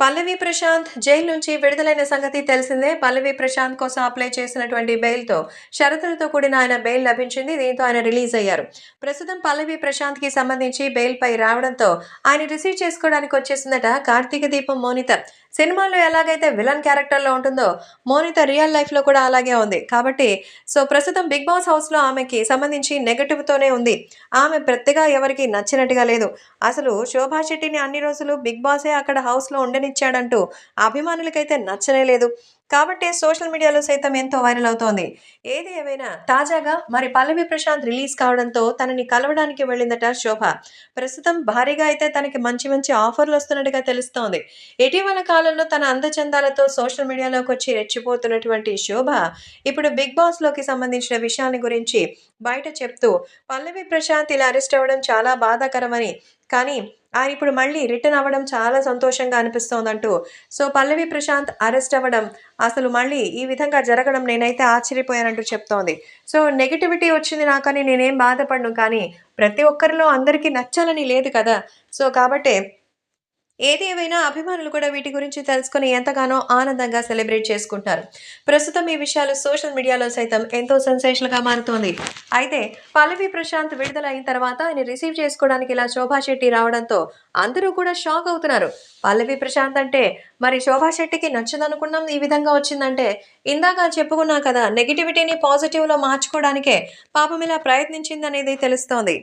పల్లవి Prashanth jail నుంచి విడుదలైన సంగతి తెలిసిందే. పల్లవి ప్రశాంత్ కోసం అప్లై చేసినటువంటి బెయిల్‌తో షరతులతో కూడిన ఆయన బెయిల్ లభించింది. దీంతో ఆయన రిలీజ్ అయ్యారు. ప్రస్తుతం పల్లవి ప్రశాంత్‌కి సంబంధించి బెయిల్‌పై రావడంతో ఆయన రిసీవ్ చేసుకోవడానికి వచ్చేసిందట కార్తీక దీపం మోనిత. సినిమాల్లో ఎలాగైతే విలన్ క్యారెక్టర్‌లో ఉంటుందో మోనిత రియల్ లైఫ్‌లో కూడా అలాగే ఉంది. కాబట్టి ప్రస్తుతం 'బిగ్ బాస్' హౌస్‌లో ఆమెకి సంబంధించి నెగెటివ్‌తోనే ఉంది. ఆమె పెద్దగా ఎవరికీ నచ్చినట్టుగా లేదు. అసలు శోభా శెట్టిని అన్ని రోజులు 'బిగ్ బాసే' అక్కడ హౌస్‌లో ఉండనిచ్చాడంటూ అభిమానులకైతే నచ్చనే లేదు. కాబట్టే సోషల్ మీడియాలో సైతం ఎంతో వైరల్ అవుతోంది. ఏది ఏమైనా తాజాగా మరి పల్లవి ప్రశాంత్ రిలీజ్ కావడంతో తనని కలవడానికి వెళ్ళిందట శోభ. ప్రస్తుతం భారీగా అయితే తనకి మంచి మంచి ఆఫర్‌లు వస్తున్నట్టుగా తెలుస్తోంది. ఇటీవల కాలంలో తన అందచందాలతో సోషల్ మీడియాలోకొచ్చి రెచ్చిపోతున్నటువంటి శోభ ఇప్పుడు 'బిగ్ బాస్'లోకి సంబంధించిన విషయాన్ని గురించి బయట చెప్తూ పల్లవి ప్రశాంత్ ఇలా అరెస్ట్ అవ్వడం చాలా బాధాకరమని, కానీ ఆయన ఇప్పుడు మళ్ళీ రిటర్న్ అవ్వడం చాలా సంతోషంగా అనిపిస్తోందంటూ పల్లవి ప్రశాంత్ అరెస్ట్ అవ్వడం అసలు మళ్ళీ ఈ విధంగా జరగడం నేనైతే ఆశ్చర్యపోయానంటూ చెప్తోంది. నెగటివిటీ వచ్చింది నాకని నేనేం బాధపడను, కానీ ప్రతి ఒక్కరిలో అందరికీ నచ్చాలని లేదు కదా! కాబట్టే ఏది ఏమైనా అభిమానులు కూడా వీటి గురించి తెలుసుకొని ఎంతగానో ఆనందంగా సెలబ్రేట్ చేసుకుంటున్నారు. ప్రస్తుతం ఈ విషయాలు సోషల్ మీడియాలో సైతం ఎంతో సెన్సేషనల్‌గా మారుతోంది. అయితే పల్లవి ప్రశాంత్ విడుదల అయిన తర్వాత ఆయన రిసీవ్ చేసుకోవడానికి ఇలా శోభా శెట్టి రావడంతో అందరూ కూడా షాక్ అవుతున్నారు. పల్లవి ప్రశాంత్ అంటే మరి శోభా శెట్టికి నచ్చదనుకున్నాం, ఈ విధంగా వచ్చిందంటే ఇందాక చెప్పుకున్నా కదా, నెగటివిటీని పాజిటివ్‌లో మార్చుకోవడానికే పాపం ఇలా ప్రయత్నించిందనేది తెలుస్తోంది.